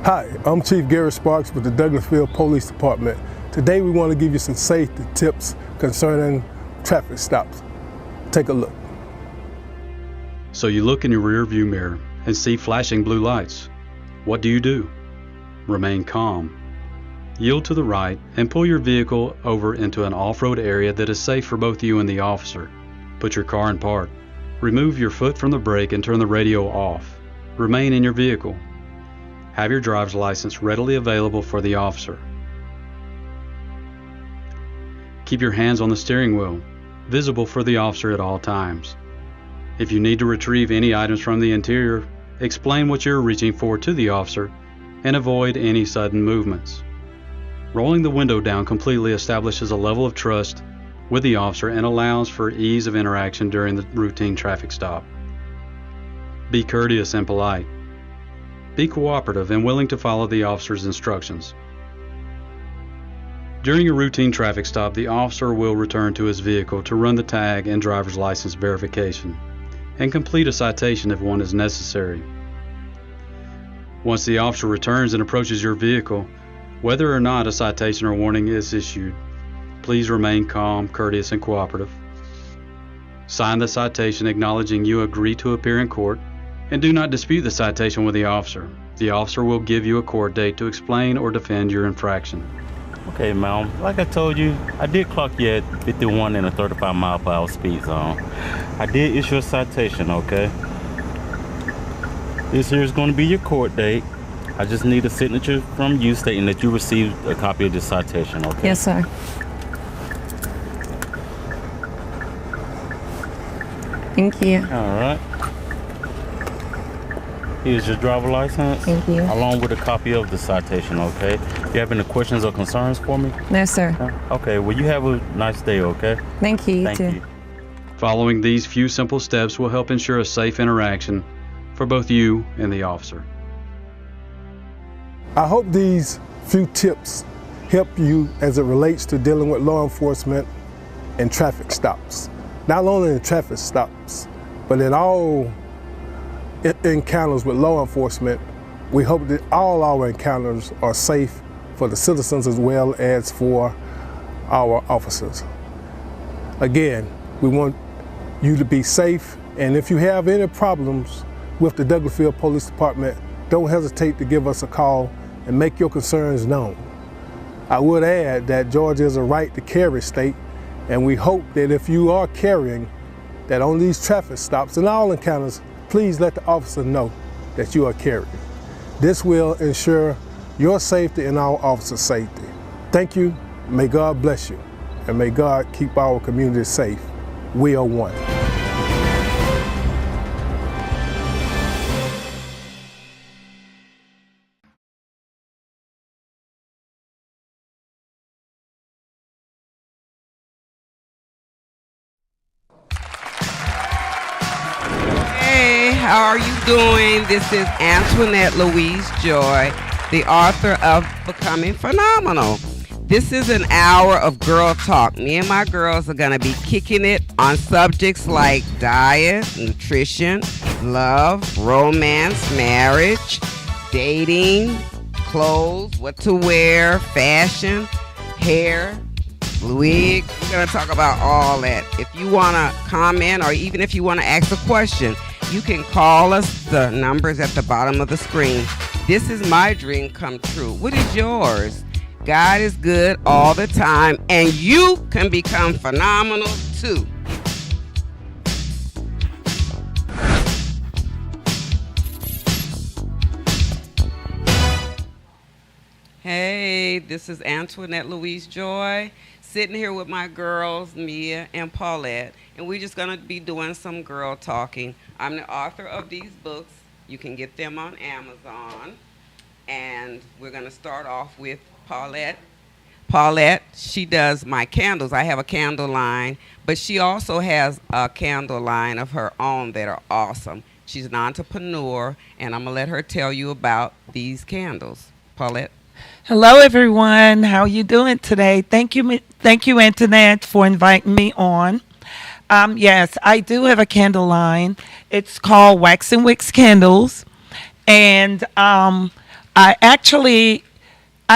Hi, I'm Chief Gary Sparks with the Douglasville Police Department. Today we want to give you some safety tips concerning traffic stops. Take a look. So you look in your rear view mirror and see flashing blue lights. What do? Remain calm. Yield to the right and pull your vehicle over into an off-road area that is safe for both you and the officer. Put your car in park. Remove your foot from the brake and turn the radio off. Remain in your vehicle. Have your driver's license readily available for the officer. Keep your hands on the steering wheel, visible for the officer at all times. If you need to retrieve any items from the interior, explain what you're reaching for to the officer and avoid any sudden movements. Rolling the window down completely establishes a level of trust with the officer and allows for ease of interaction during the routine traffic stop. Be courteous and polite. Be cooperative and willing to follow the officer's instructions. During a routine traffic stop, the officer will return to his vehicle to run the tag and driver's license verification and complete a citation if one is necessary. Once the officer returns and approaches your vehicle, whether or not a citation or warning is issued, please remain calm, courteous, and cooperative. Sign the citation acknowledging you agree to appear in court, and do not dispute the citation with the officer. The officer will give you a court date to explain or defend your infraction. Okay, ma'am. Like I told you, I did clock you at 51 in a 35 mile per hour speed zone. I did issue a citation, okay? This here is going to be your court date. I just need a signature from you stating that you received a copy of this citation, okay? Yes, sir. Thank you. All right. Here's your driver license. Thank you. Along with a copy of the citation, okay? You have any questions or concerns for me? No, sir. Okay, well, you have a nice day, okay? Thank you. Thank you. Following these few simple steps will help ensure a safe interaction for both you and the officer. I hope these few tips help you as it relates to dealing with law enforcement and traffic stops. Not only in traffic stops, but in all encounters with law enforcement. We hope that all our encounters are safe for the citizens as well as for our officers. Again, we want you to be safe, and if you have any problems with the Douglasville Police Department, don't hesitate to give us a call and make your concerns known. I would add that Georgia is a right to carry state, and we hope that if you are carrying, that on these traffic stops and all encounters, please let the officer know that you are carrying. This will ensure your safety and our officers' safety. Thank you. May God bless you, and may God keep our community safe. We are one. How are you doing? This is Antoinette Louise Joy, the author of Becoming Phenomenal. This is an hour of girl talk. Me and my girls are going to be kicking it on subjects like diet, nutrition, love, romance, marriage, dating, clothes, what to wear, fashion, hair, wig. We're going to talk about all that. If you want to comment or even if you want to ask a question, you can call us. The number's at the bottom of the screen. This is my dream come true. What is yours? God is good all the time, and you can become phenomenal too. Hey, this is Antoinette Louise Joy, sitting here with my girls, Mia and Paulette, and we're just going to be doing some girl talking. I'm the author of these books. You can get them on Amazon. And we're going to start off with Paulette. Paulette, she does my candles. I have a candle line, but she also has a candle line of her own that are awesome. She's an entrepreneur, and I'm going to let her tell you about these candles. Paulette? Hello, everyone. How are you doing today? Thank you, Antoinette, for inviting me on. Yes, I do have a candle line. It's called Wax and Wicks Candles, and I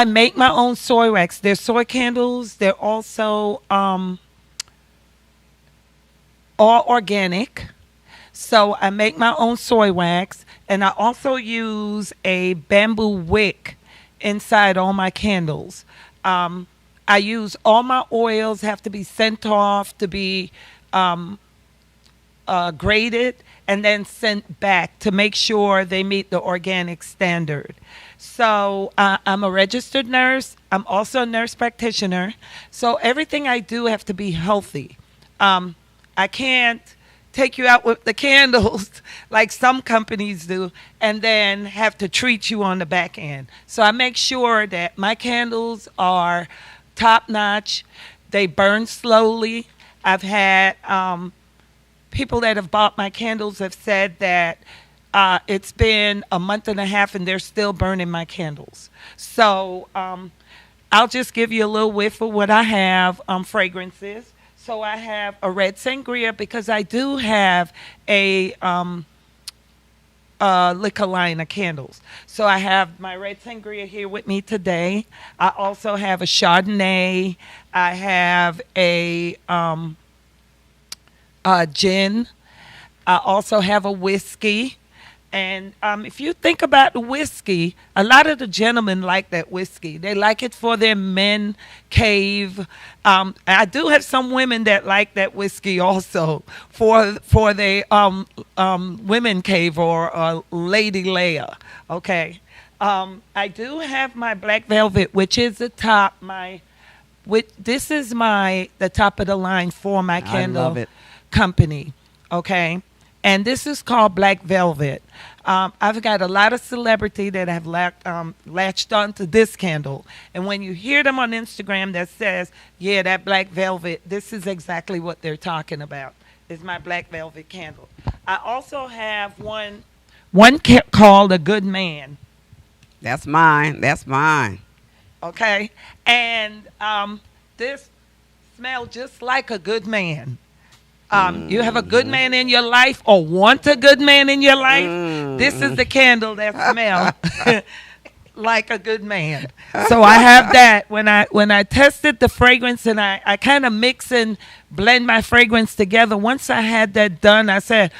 make my own soy wax. They're soy candles. They're also all organic. So I make my own soy wax, and I also use a bamboo wick inside all my candles. I use all my oils have to be sent off to be graded and then sent back to make sure they meet the organic standard. So I'm a registered nurse. I'm also a nurse practitioner. So everything I do have to be healthy. I can't take you out with the candles like some companies do and then have to treat you on the back end. So I make sure that my candles are top notch. They burn slowly. I've had people that have bought my candles have said that it's been a month and a half and they're still burning my candles. So I'll just give you a little whiff of what I have, fragrances. So I have a red sangria because I do have a liquor line of candles. So I have my red sangria here with me today. I also have a Chardonnay. I have a gin. I also have a whiskey. And if you think about the whiskey, a lot of the gentlemen like that whiskey. They like it for their men cave. I do have some women that like that whiskey also for their women cave or lady layer. Okay. I do have my black velvet, which is the top. This is the top of the line for my candle company. Okay. And this is called Black Velvet. I've got a lot of celebrity that have latched onto this candle. And when you hear them on Instagram that says, yeah, that Black Velvet, this is exactly what they're talking about, is my Black Velvet candle. I also have one called A Good Man. That's mine. That's mine. Okay. And this smells just like a good man. You have a good man in your life or want a good man in your life, this is the candle that smells like a good man. So I have that. When I tested the fragrance and I kind of mix and blend my fragrance together, once I had that done, I said,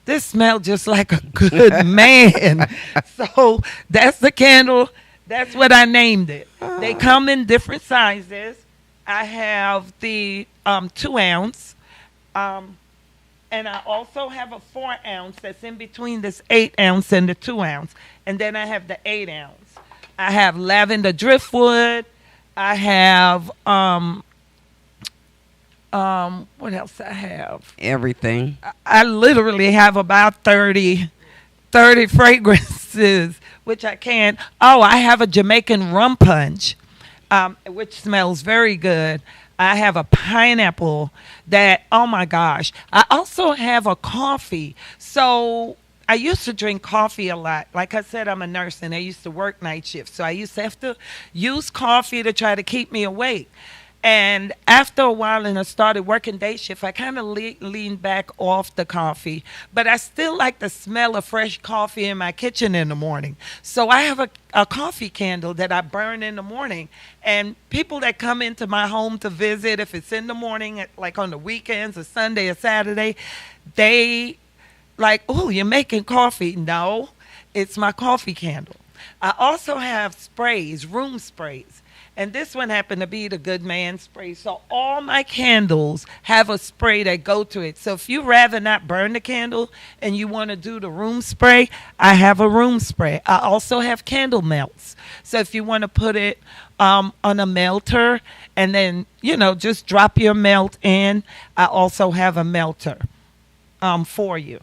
this smells just like a good man. So that's the candle. That's what I named it. They come in different sizes. I have the 2 ounce. And I also have a 4 ounce that's in between this 8 ounce and the 2 ounce. And then I have the 8 ounce. I have lavender driftwood. I have, what else I have? Everything. I literally have about 30 fragrances, which I can't. Oh, I have a Jamaican rum punch, which smells very good. I have a pineapple that, oh my gosh. I also have a coffee. So I used to drink coffee a lot. Like I said, I'm a nurse and I used to work night shifts. So I used to have to use coffee to try to keep me awake. And after a while, and I started working day shift, I kind of leaned back off the coffee. But I still like the smell of fresh coffee in my kitchen in the morning. So I have a coffee candle that I burn in the morning. And people that come into my home to visit, if it's in the morning, like on the weekends or Sunday or Saturday, they like, oh, you're making coffee. No, it's my coffee candle. I also have sprays, room sprays. And this one happened to be the Good Man spray. So all my candles have a spray that go to it. So if you rather not burn the candle and you want to do the room spray, I have a room spray. I also have candle melts. So if you want to put it on a melter and then, just drop your melt in, I also have a melter for you.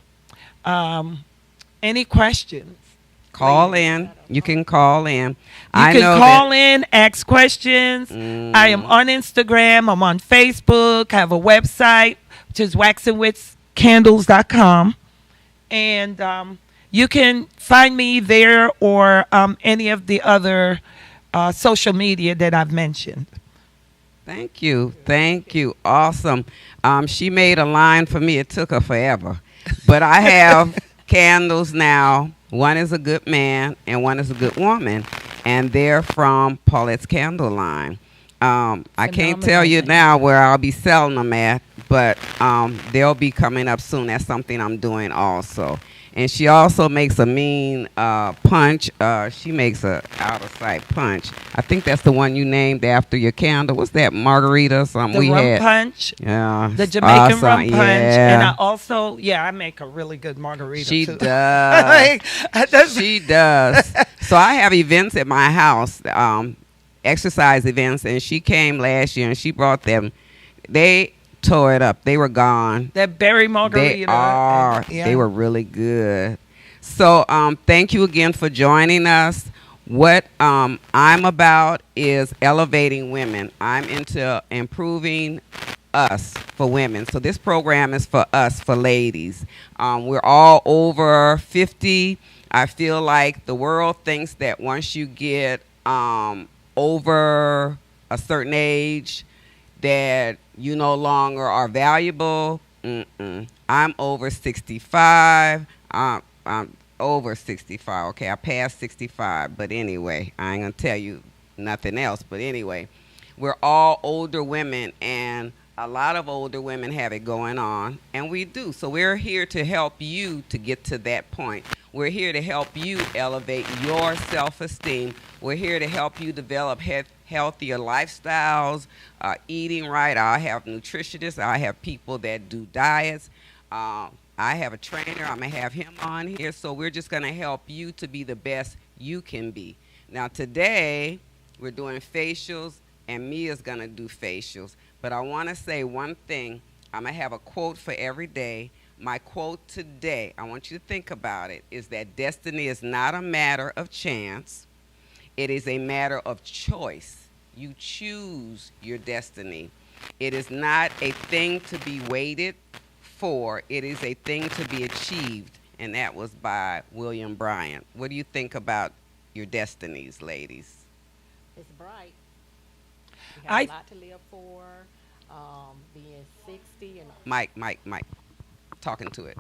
Any questions? Call in. You can call in. You can call in, ask questions. I am on Instagram. I'm on Facebook. I have a website, which is waxandwitscandles.com. And you can find me there or any of the other social media that I've mentioned. Thank you. Thank you. Awesome. She made a line for me. It took her forever. But I have candles now One is a good man and one is a good woman. And they're from Paulette's Candle line. I can't tell you now where I'll be selling them at, but they'll be coming up soon. That's something I'm doing also. And she also makes a mean punch. She makes a out-of-sight punch. I think that's the one you named after your candle. What's that, margarita or something? The rum punch. Yeah. The Jamaican rum punch. Yeah. And I also, I make a really good margarita She too. does. She does. So I have events at my house, exercise events, and she came last year and she brought them. They tore it up. They were gone. That berry margarita. They are. Yeah. They were really good. So thank you again for joining us. What I'm about is elevating women. I'm into improving us for women. So this program is for us, for ladies. We're all over 50. I feel like the world thinks that once you get over a certain age, that you no longer are valuable. I'm over 65. I'm over 65. Okay, I passed 65. But anyway, I ain't going to tell you nothing else. But anyway, we're all older women, and a lot of older women have it going on, and we do. So we're here to help you to get to that point. We're here to help you elevate your self-esteem. We're here to help you develop healthier lifestyles, eating right. I have nutritionists. I have people that do diets. I have a trainer. I'm going to have him on here. So we're just going to help you to be the best you can be. Now, today, we're doing facials, and Mia's going to do facials. But I want to say one thing. I'm going to have a quote for every day. My quote today, I want you to think about it, is that destiny is not a matter of chance. It is a matter of choice. You choose your destiny. It is not a thing to be waited for. It is a thing to be achieved. And that was by William Bryant. What do you think about your destinies, ladies? It's bright. You have a lot to live for. Being 60 and Mike, talking to it.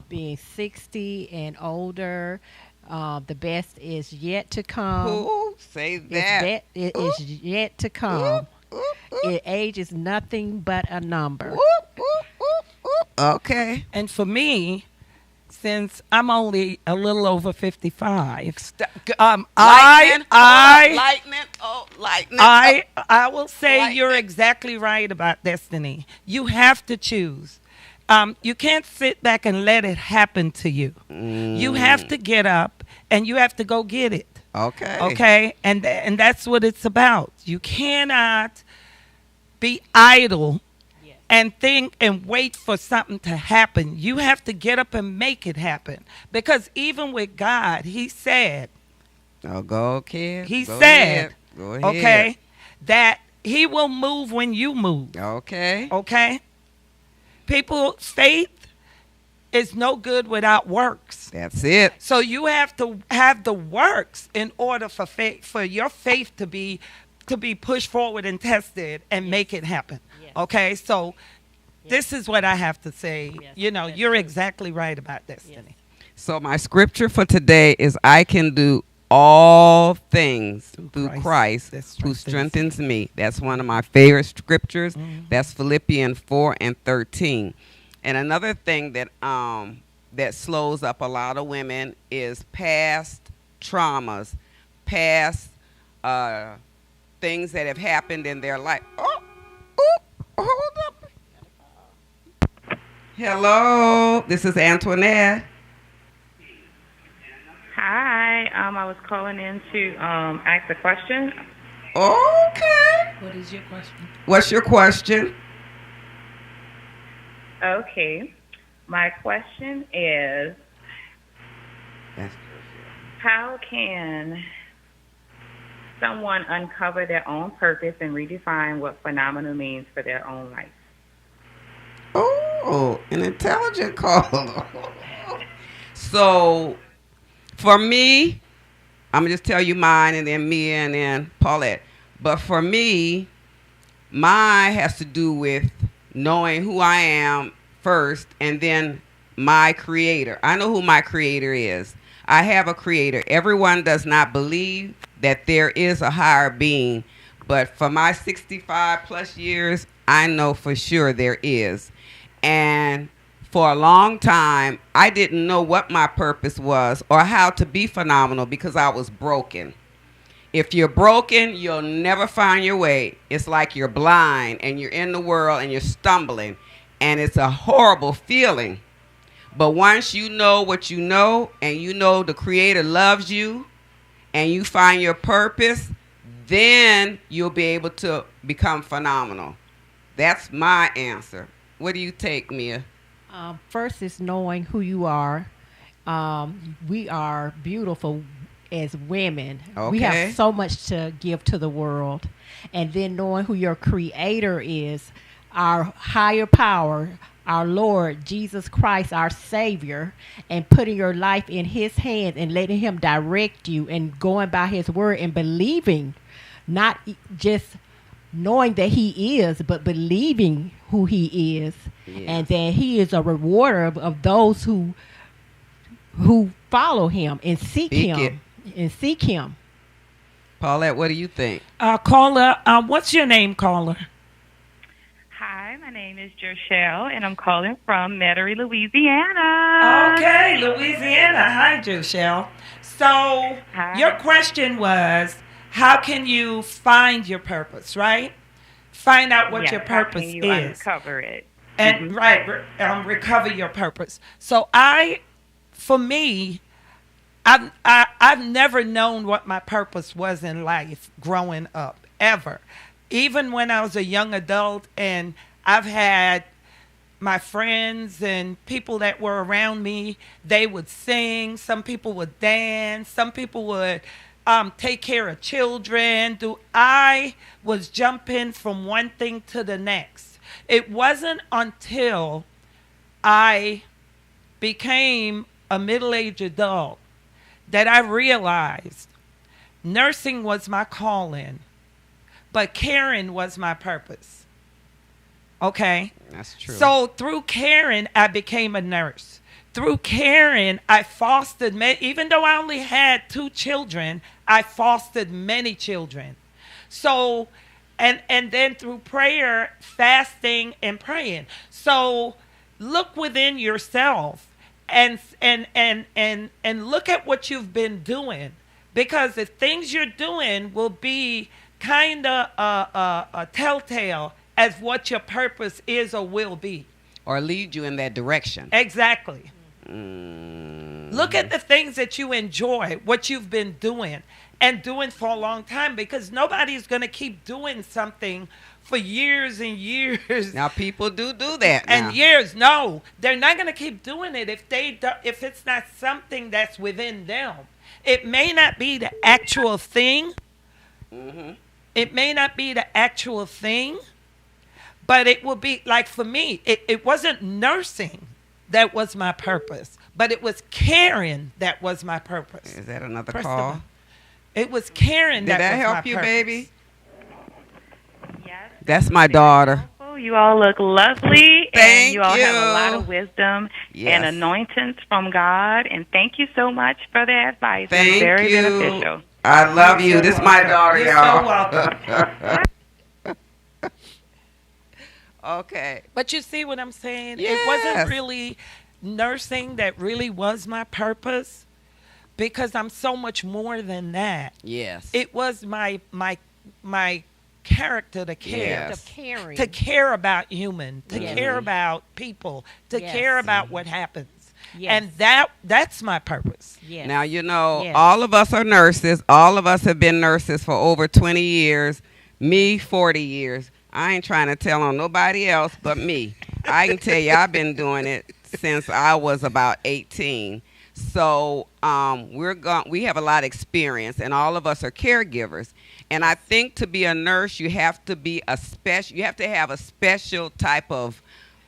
Being 60 and older, the best is yet to come. Ooh, say that. It is yet to come. Age is nothing but a number. Okay. And for me, since I'm only a little over 55, lightning. I will say Lightning. you're exactly right about destiny. You have to choose. You can't sit back and let it happen to you. You have to get up and you have to go get it. Okay. Okay? And that's what it's about. You cannot be idle and think and wait for something to happen. You have to get up and make it happen. Because even with God, he said, oh, go, kid. He go said, ahead. Go ahead. okay, that he will move when you move. Okay. Okay? People, faith is no good without works. That's it. So you have to have the works in order for faith, for your faith to be pushed forward and tested and make it happen. Yes. Okay? So this is what I have to say. Yes, You're true. exactly right about destiny. Yes. So my scripture for today is I can do all things through Christ who strengthens me. That's one of my favorite scriptures. That's Philippians 4:13. And another thing that that slows up a lot of women is past traumas, past things that have happened in their life. Hold up. Hello, this is Antoinette. Hi, I was calling in to ask a question. Okay. What is your question? What's your question? Okay, my question is, how can someone uncover their own purpose and redefine what phenomenal means for their own life? Oh, an intelligent call. So, for me, I'm going to just tell you mine and then Mia and then Paulette. But for me, mine has to do with knowing who I am first and then my creator. I know who my creator is. I have a creator. Everyone does not believe that there is a higher being, but for my 65 plus years, I know for sure there is. And for a long time, I didn't know what my purpose was or how to be phenomenal because I was broken. If you're broken, you'll never find your way. It's like you're blind and you're in the world and you're stumbling, and it's a horrible feeling. But once you know what you know and you know the Creator loves you and you find your purpose, then you'll be able to become phenomenal. That's my answer. What do you take, Mia? First is knowing who you are. We are beautiful as women. We Okay. have so much to give to the world. And then knowing who your creator is, our higher power, our Lord Jesus Christ, our Savior, and putting your life in his hands and letting him direct you and going by his word and believing, not just knowing that he is, but believing who he is, and that he is a rewarder of those who follow him and seek Speak him it. and seek him. Paulette, what do you think? Caller, what's your name, caller? Hi, my name is Jershelle, and I'm calling from Metairie, Louisiana. Okay, Louisiana. Hi, Jushelle. So Hi. your question was, how can you find your purpose, right? Find out what Yes, your how purpose can you is. uncover it? And recover your purpose. So for me, I've never known what my purpose was in life growing up, ever. Even when I was a young adult, and I've had my friends and people that were around me, they would sing, some people would dance, some people would take care of children. I was jumping from one thing to the next. It wasn't until I became a middle-aged adult that I realized nursing was my calling, but caring was my purpose. Okay? That's true. So through caring, I became a nurse. Through caring, I fostered, even though I only had 2 children, I fostered many children. So, and then through prayer, fasting, and praying. So look within yourself and look at what you've been doing, because the things you're doing will be kind of a telltale as what your purpose is or will be. Or lead you in that direction. Exactly. Look at the things that you enjoy, what you've been doing and doing for a long time, because nobody's going to keep doing something for years and years. Now people do that now. And years. No, they're not going to keep doing it if it's not something that's within them. It may not be the actual thing. It may not be the actual thing, but it will be, like for me, it wasn't nursing that was my purpose, but it was caring that was my purpose. Is that another First call? of all, it was caring Did that that was help my you, purpose. baby? Yes. That's my daughter. You all look lovely, Thank and you all have a lot you. of wisdom Yes. and anointings from God. And thank you so much for the advice. Thank It's very you. beneficial. I love you. This is my daughter, You're y'all. so welcome. Okay. But you see what I'm saying? It Yes. wasn't really nursing that really was my purpose, because I'm so much more than that. Yes. It was my character to care. Yes. Of caring. To care about human, to Yes. care about people, to Yes. care about what happens. Yes. And that's my purpose. Yes. Now, you know, Yes. all of us are nurses. All of us have been nurses for over 20 years. Me, 40 years. I ain't trying to tell on nobody else but me. I can tell you I've been doing it since I was about 18. So we have a lot of experience, and all of us are caregivers. And I think to be a nurse, you have to be you have to have a special type of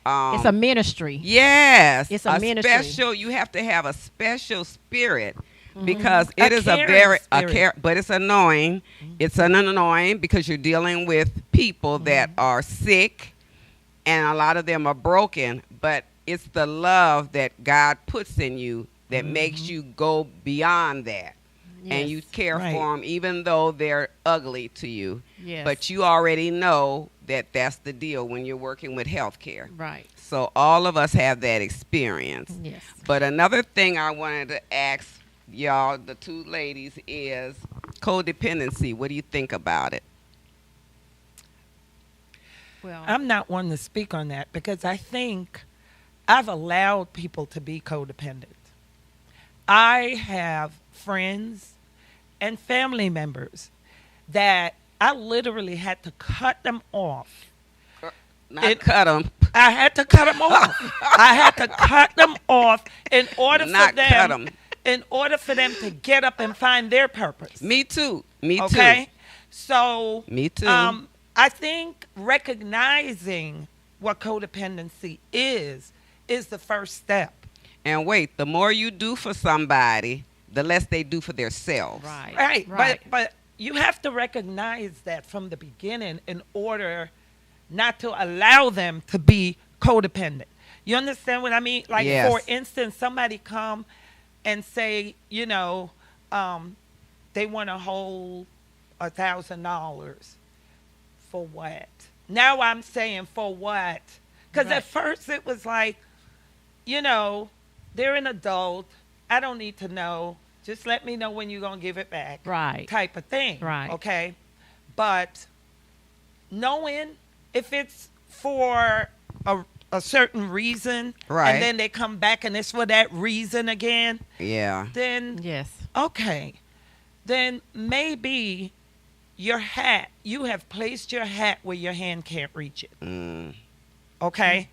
It's a ministry. Yes. It's a ministry. you have to have a special spirit, because A it is a caring very, spirit. but it's annoying. It's annoying because you're dealing with people that are sick, and a lot of them are broken, but it's the love that God puts in you that makes you go beyond that. And you care for them even though they're ugly to you. Yes. But you already know that that's the deal when you're working with healthcare. Right. So all of us have that experience. Yes. But another thing I wanted to ask y'all, the two ladies, is codependency. What do you think about it? Well, I'm not one to speak on that because I think I've allowed people to be codependent. I have friends and family members that I literally had to cut them off. Not cut them. I had to cut them off. I had to cut them off in order Not for cut them, 'em. in order for them to get up and find their purpose. Me too. Me Okay, too. so Me too. I think recognizing what codependency is the first step. And wait, the more you do for somebody, the less they do for themselves. right. But you have to recognize that from the beginning in order not to allow them to be codependent. You understand what I mean? Like, Yes. for instance, somebody come and say, you know, they want to hold $1,000 for what? Now I'm saying for what? Because Right. at first it was like, you know, they're an adult. I don't need to know. Just let me know when you're going to give it back. Right. Type of thing. Right. Okay. But knowing if it's for a certain reason, Right. and then they come back and it's for that reason again, Yeah. then Yes. okay, then maybe your hat, you have placed your hat where your hand can't reach it. Mm. Okay?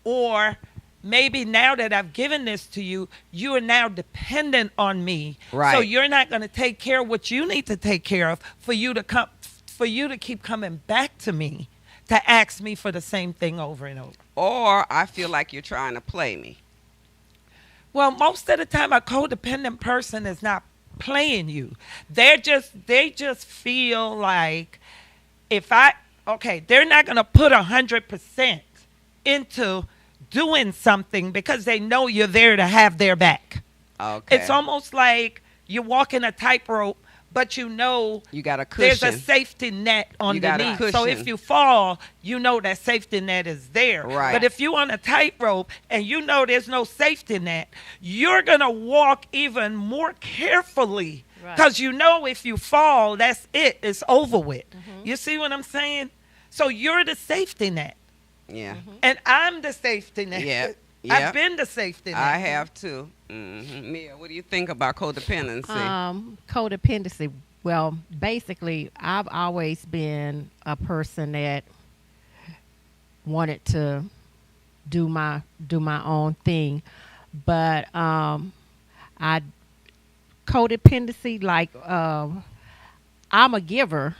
Or maybe now that I've given this to you, you are now dependent on me. Right. So you're not going to take care of what you need to take care of for you to keep coming back to me to ask me for the same thing over and over. Or I feel like you're trying to play me. Well, most of the time a codependent person is not playing you. They just feel like they're not going to put 100% into doing something because they know you're there to have their back. Okay. It's almost like you're walking a tightrope, but you know you got a cushion. there's a safety net You got a underneath. So cushion. if you fall, you know that safety net is there. Right. But if you're on a tightrope and you know there's no safety net, you're going to walk even more carefully Right. because you know if you fall, that's it. It's over with. You see what I'm saying? So you're the safety net. Yeah. And I'm the safety net. Yeah. I've Yep. been the safety net. I have too. Mia, what do you think about codependency? Codependency. Well, basically, I've always been a person that wanted to do my own thing, but codependency, like I'm a giver.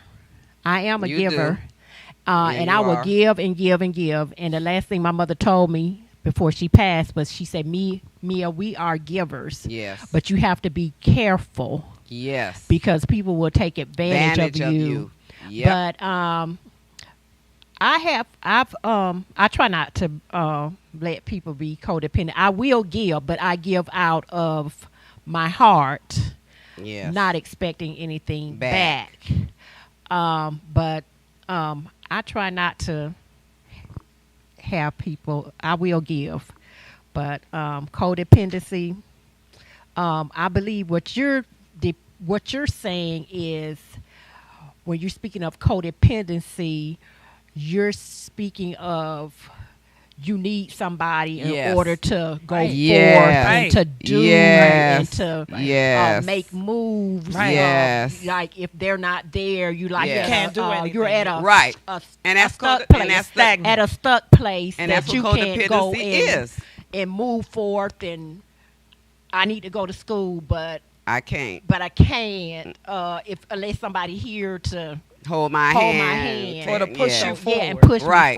I am a You giver. do. And you I will are. give and give and give. And the last thing my mother told me before she passed was, she said, Mia, we are givers. Yes. But you have to be careful Yes. because people will take advantage of you. Yep. But I try not to let people be codependent. I will give, but I give out of my heart, Yes. not expecting anything Back. But I try not to have people. I will give, but codependency. I believe what you're saying is, when you're speaking of codependency, you're speaking of you need somebody in Yes. order to go Yes. forth and Right. to do Yes. and to Yes. make moves. Right. Yes. Like if they're not there, you like Yes. at Can't do a, you're anything. at a Right. a, And a that's stuck code- place. and that's the- Stagnant. At a stuck place And that that's you what can't go codependency in is. and move forth. And I need to go to school, but I can't I can't unless somebody here to hold my hold hand. my hand Or to push Yeah. you forward. and push Right.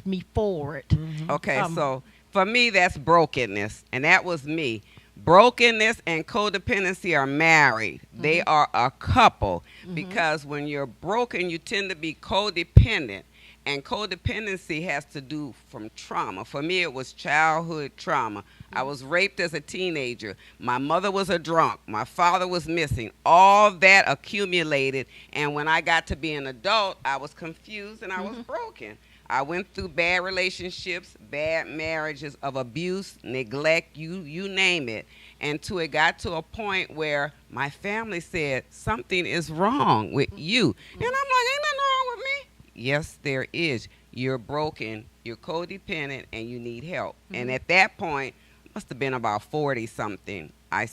me forward. Okay, so for me, that's brokenness, and that was me. Brokenness and codependency are married. They are a couple because when you're broken, you tend to be codependent, And codependency has to do from trauma. For me, it was childhood trauma. I was raped as a teenager. My mother was a drunk. My father was missing. All that accumulated. And when I got to be an adult, I was confused and I was broken. I went through bad relationships, bad marriages of abuse, neglect, you name it. Until it got to a point where my family said, something is wrong with you. And I'm like, ain't nothing wrong with me. Yes, there is. You're broken, you're codependent, and you need help. And at that point, must have been about 40 something, I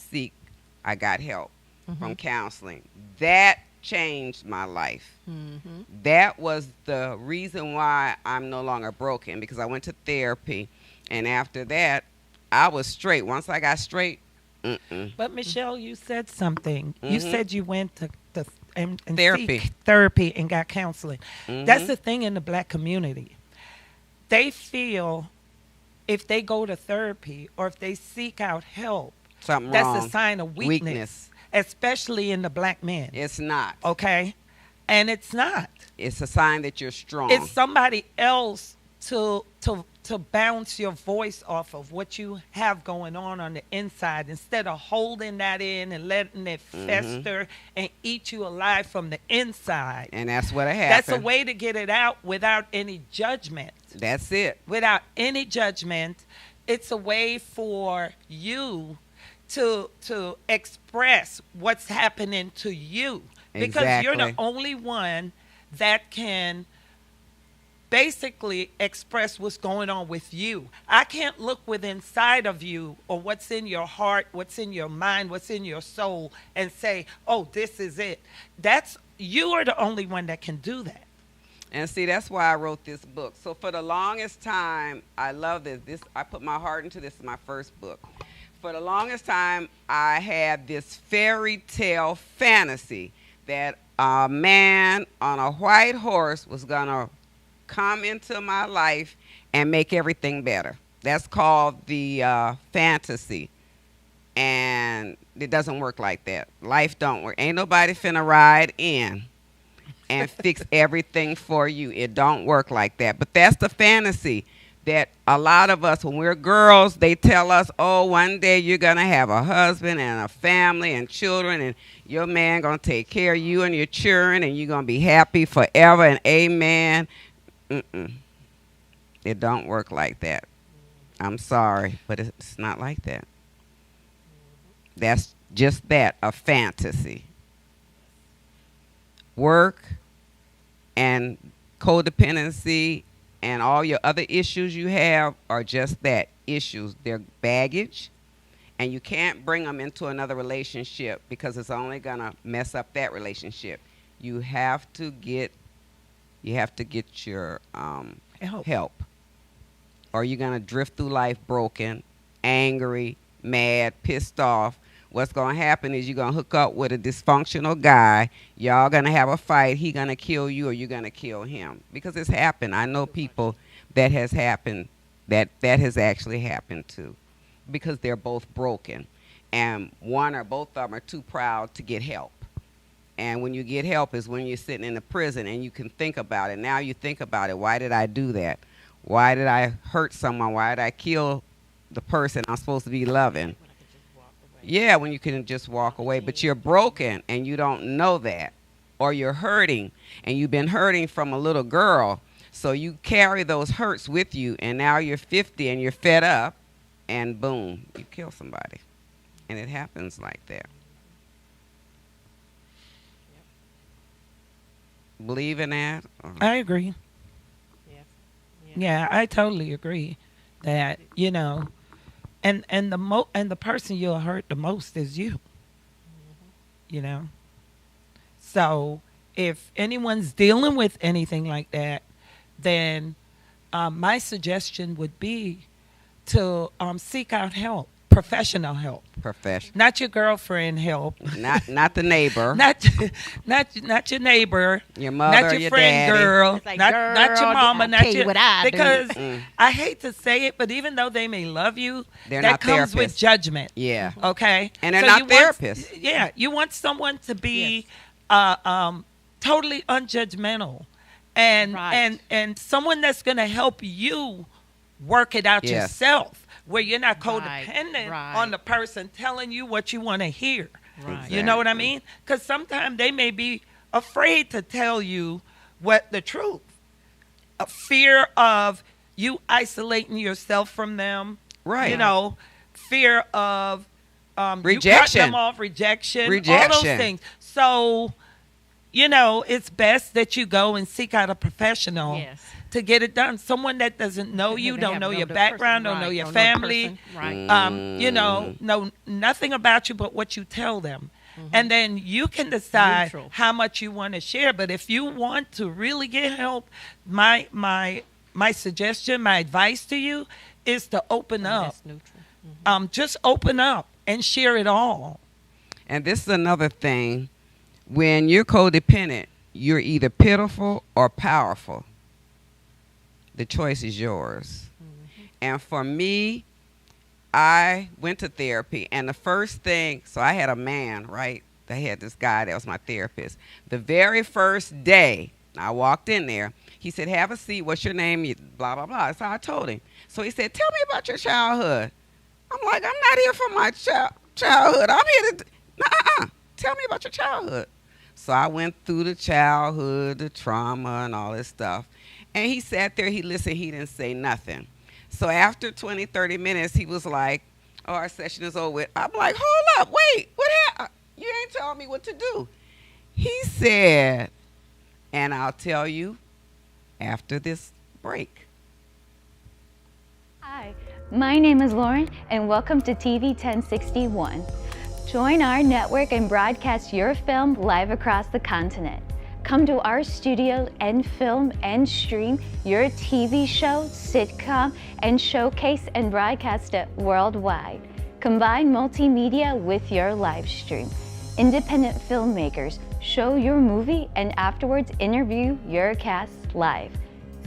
got help from counseling. That changed my life. That was the reason why I'm no longer broken, because I went to therapy, and after that, I was straight. Once I got straight, But Michelle, you said something. You said you went to and Therapy. seek therapy and got counseling. That's the thing in the black community. They feel if they go to therapy or if they seek out help, something that's wrong. a sign of weakness, especially in the black men. It's not. Okay? And it's not. It's a sign that you're strong. It's somebody else to bounce your voice off of what you have going on the inside, instead of holding that in and letting it fester and eat you alive from the inside. And that's what happened. That's a way to get it out without any judgment. That's it. Without any judgment. It's a way for you to express what's happening to you. Because you're the only one that can basically express what's going on with you. I can't look within inside of you or what's in your heart, what's in your mind, what's in your soul and say, oh, this is it. You are the only one that can do that. And see, that's why I wrote this book. So for the longest time, I love this. I put my heart into this, my first book. For the longest time, I had this fairy tale fantasy that a man on a white horse was going to come into my life and make everything better. That's called the fantasy. And it doesn't work like that. Life don't work. Ain't nobody finna ride in and fix everything for you. It don't work like that. But that's the fantasy that a lot of us, when we're girls, they tell us, oh, one day you're going to have a husband and a family and children, and your man going to take care of you and your children, and you're going to be happy forever, and amen. It don't work like that. I'm sorry, but it's not like that. That's just that, a fantasy. Work and codependency and all your other issues you have are just that, issues. They're baggage, and you can't bring them into another relationship because it's only going to mess up that relationship. You have to get your help, or you're going to drift through life broken, angry, mad, pissed off. What's going to happen is you're going to hook up with a dysfunctional guy. Y'all going to have a fight. He going to kill you or you're going to kill him. Because it's happened. I know people that has happened, that has actually happened to, because they're both broken. And one or both of them are too proud to get help. And when you get help is when you're sitting in the prison and you can think about it. Now you think about it. Why did I do that? Why did I hurt someone? Why did I kill the person I'm supposed to be loving? Yeah, when you can just walk away. But you're broken and you don't know that. Or you're hurting and you've been hurting from a little girl. So you carry those hurts with you, and now you're 50 and you're fed up, and boom, you kill somebody. And it happens like that. Believe in that? I agree. Yeah, I totally agree that, and the person you'll hurt the most is you. So if anyone's dealing with anything like that, then my suggestion would be to seek out help. Professional help. Not your girlfriend help. Not the neighbor. not your neighbor. Your mother, not your your friend daddy. girl. Like, not your mama. I'll Not tell you your what I do. because I hate to say it, but even though they may love you, They're that not comes with therapists. judgment. Yeah. Okay. And they're So not you want- therapists. you want someone to be totally unjudgmental and Right. and someone that's going to help you work it out Yes. yourself, where you're not Right, codependent right. on the person telling you what you want to hear. Right. You know what I Exactly. mean? Because sometimes they may be afraid to tell you what the truth. A fear of you isolating yourself from them. Right. You know, fear of you Rejection. cutting them off, rejection, all those Rejection. things. So, you know, it's best that you go and seek out a professional Yes. to get it done. Someone that doesn't know you, They don't have know no your the background, person, don't know right, your don't know the family. person, right. You know nothing about you but what you tell them. And then you can decide Neutral. how much you want to share. But if you want to really get help, my suggestion, my advice to you is to open up. That's neutral. Just open up and share it all. And this is another thing. When you're codependent, you're either pitiful or powerful. The choice is yours. And for me, I went to therapy, and the first thing, so I had a man, right? I had this guy that was my therapist. The very first day I walked in there, he said, "Have a seat. What's your name?" Blah, blah, blah. So I told him. So he said, "Tell me about your childhood." I'm like, "I'm not here for my childhood. I'm here to, tell me about your childhood." So I went through the childhood, the trauma, and all this stuff. And he sat there, he listened, he didn't say nothing. So after 20, 30 minutes, he was like, "Oh, our session is over with." I'm like, "Hold up, wait, what happened? You ain't telling me what to do." He said, and I'll tell you after this break. Hi, my name is Lauren, and welcome to TV 1061. Join our network and broadcast your film live across the continent. Come to our studio and film and stream your TV show, sitcom, and showcase and broadcast it worldwide. Combine multimedia with your live stream. Independent filmmakers show your movie and afterwards interview your cast live.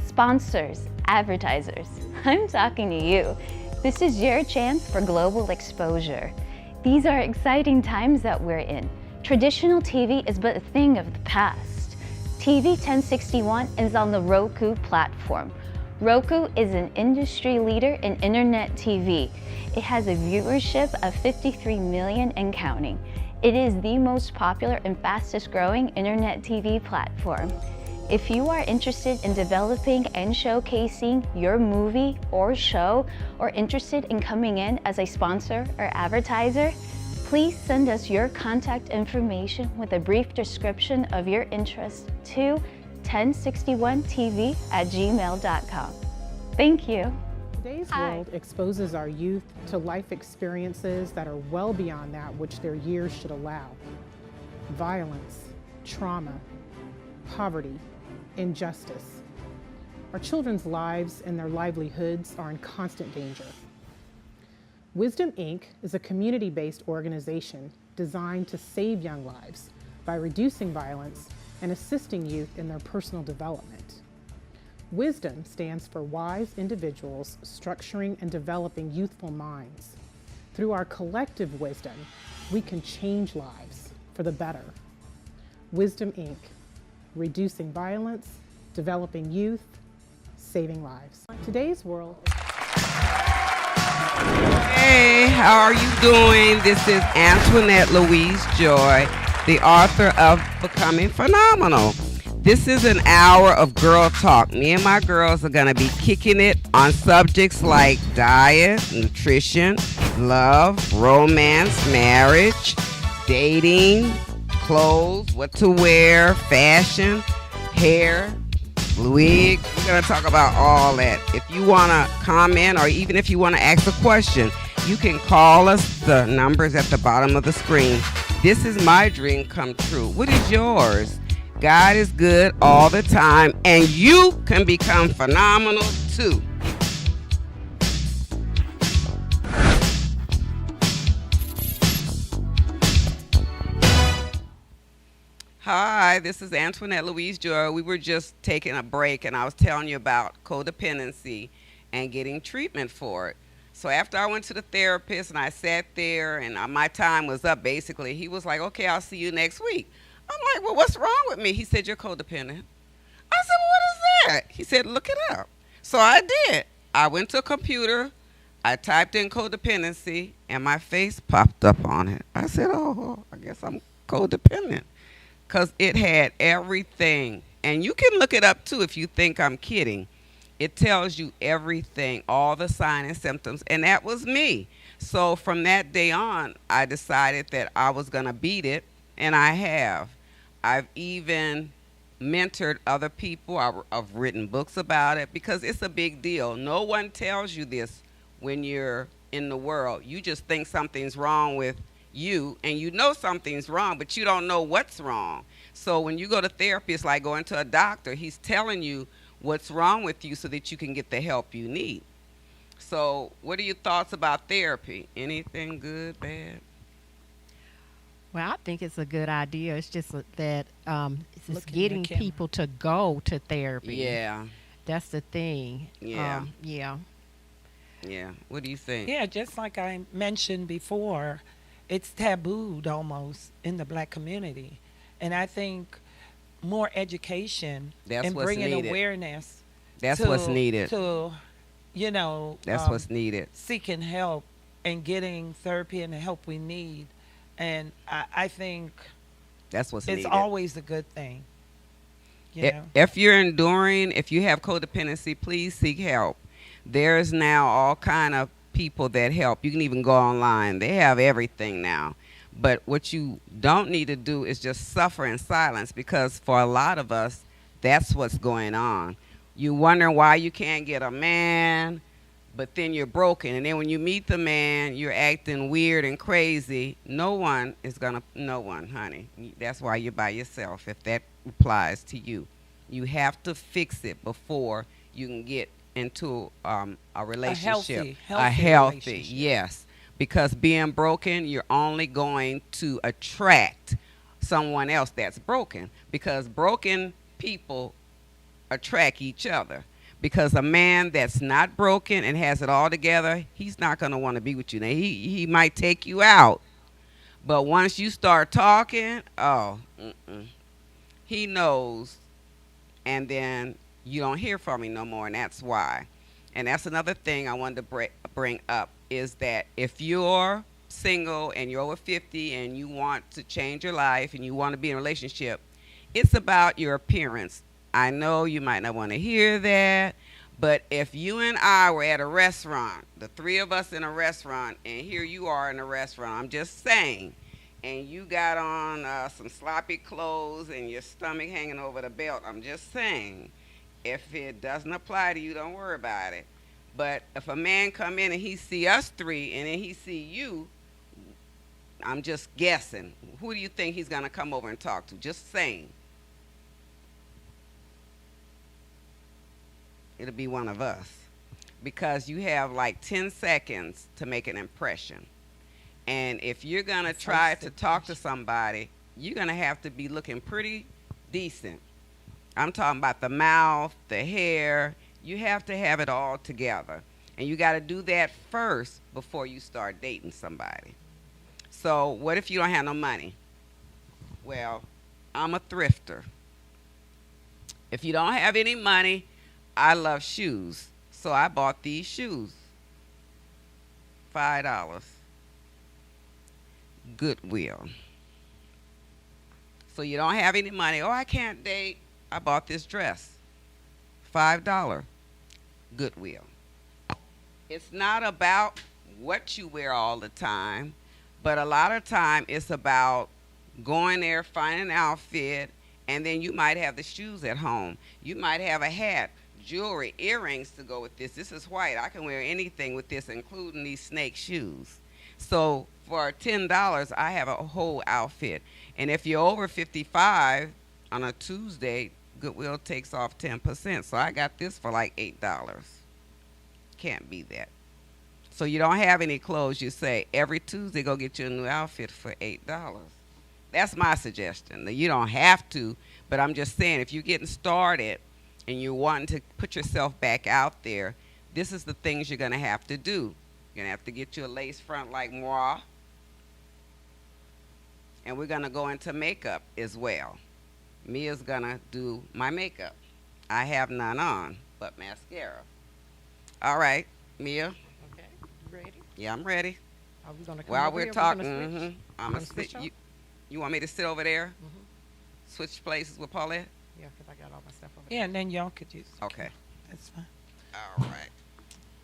Sponsors, advertisers, I'm talking to you. This is your chance for global exposure. These are exciting times that we're in. Traditional TV is but a thing of the past. TV 1061 is on the Roku platform. Roku is an industry leader in internet TV. It has a viewership of 53 million and counting. It is the most popular and fastest growing internet TV platform. If you are interested in developing and showcasing your movie or show, or interested in coming in as a sponsor or advertiser, please send us your contact information with a brief description of your interest to 1061tv@gmail.com. Thank you. Today's Hi. world exposes our youth to life experiences that are well beyond that which their years should allow. Violence, trauma, poverty, injustice. Our children's lives and their livelihoods are in constant danger. Wisdom Inc. is a community-based organization designed to save young lives by reducing violence and assisting youth in their personal development. Wisdom stands for wise individuals structuring and developing youthful minds. Through our collective wisdom, we can change lives for the better. Wisdom Inc. Reducing violence, developing youth, saving lives. Today's world. Hey, how are you doing? This is Antoinette Louise Joy, the author of Becoming Phenomenal. This is an hour of girl talk. Me and my girls are going to be kicking it on subjects like diet, nutrition, love, romance, marriage, dating, clothes, what to wear, fashion, hair, wig. We're going to talk about all that. If you want to comment or even if you want to ask a question, you can call us. The number's at the bottom of the screen. This is my dream come true. What is yours? God is good all the time, and you can become phenomenal too. Hi, this is Antoinette Louise Joy. We were just taking a break, and I was telling you about codependency and getting treatment for it. So after I went to the therapist and I sat there and my time was up, basically, he was like, "Okay, I'll see you next week." I'm like, "Well, what's wrong with me?" He said, "You're codependent." I said, "Well, what that? He said, look it up. So I did. I went to a computer. I typed in codependency, and my face popped up on it. I said, oh, I guess I'm codependent. Because it had everything. And you can look it up, too, if you think I'm kidding. It tells you everything, all the signs and symptoms. And that was me. So from that day on, I decided that I was going to beat it, and I have. I've even mentored other people. I've written books about it because it's a big deal. No one tells you this when you're in the world. You just think something's wrong with you, and you know something's wrong, but you don't know what's wrong. So when you go to therapy, it's like going to a doctor. He's telling you what's wrong with you so that you can get the help you need. So what are your thoughts about therapy? Anything good, bad? Well, I think it's a good idea. It's just that it's just Looking at getting the camera. people to go to therapy. Yeah, That's the thing. Yeah. Yeah. yeah. What do you think? Yeah, just like I mentioned before, it's tabooed almost in the black community. And I think more education That's and what's bringing needed. awareness That's to, what's needed. to, you know, That's what's needed. seeking help and getting therapy and the help we need. And I think That's what's it's needed. always a good thing. You know? If you're enduring, if you have codependency, please seek help. There's now all kind of people that help. You can even go online. They have everything now. But what you don't need to do is just suffer in silence, because for a lot of us, that's what's going on. You wondering why you can't get a man, but then you're broken. And then when you meet the man, you're acting weird and crazy. No one, honey. That's why you're by yourself, if that applies to you. You have to fix it before you can get into a relationship. A healthy relationship. Yes. Because being broken, you're only going to attract someone else that's broken. Because broken people attract each other. Because a man that's not broken and has it all together, he's not going to want to be with you. Now, he might take you out. But once you start talking, he knows. And then you don't hear from him no more, and that's why. And that's another thing I wanted to bring up, is that if you're single and you're over 50 and you want to change your life and you want to be in a relationship, it's about your appearance. I know you might not want to hear that, but if you and I were at a restaurant, the three of us in a restaurant, and here you are in a restaurant, I'm just saying, and you got on some sloppy clothes and your stomach hanging over the belt, I'm just saying, if it doesn't apply to you, don't worry about it. But if a man come in and he see us three and then he see you, I'm just guessing, who do you think he's going to come over and talk to? Just saying. It'll be one of us, because you have like 10 seconds to make an impression. And if you're going to try to talk to somebody, you're going to have to be looking pretty decent. I'm talking about the mouth, the hair. You have to have it all together. And you got to do that first before you start dating somebody. So what if you don't have no money? Well, I'm a thrifter. If you don't have any money, I love shoes. So I bought these shoes. $5. Goodwill. So you don't have any money. Oh, I can't date. I bought this dress. $5. Goodwill. It's not about what you wear all the time, but a lot of time it's about going there, finding an outfit, and then you might have the shoes at home. You might have a hat, jewelry, earrings to go with this. This is white. I can wear anything with this, including these snake shoes. So for $10, I have a whole outfit. And if you're over 55 on a Tuesday, Goodwill takes off 10%. So I got this for like $8. Can't be that. So you don't have any clothes, you say, every Tuesday go get you a new outfit for $8. That's my suggestion. You don't have to, but I'm just saying, if you're getting started and you're wanting to put yourself back out there, this is the things you're going to have to do. You're going to have to get you a lace front like moi. And we're going to go into makeup as well. Mia's going to do my makeup. I have none on but mascara. All right, Mia. Okay, you ready? Yeah, I'm ready. Are we gonna come While over we're here? talking, We're gonna switch? I'm Gonna gonna switch sit. up? You want me to sit over there? Mhm. Switch places with Paulette? Yeah, because I got all my stuff over Yeah, and then y'all could use. Okay. That's fine. All right.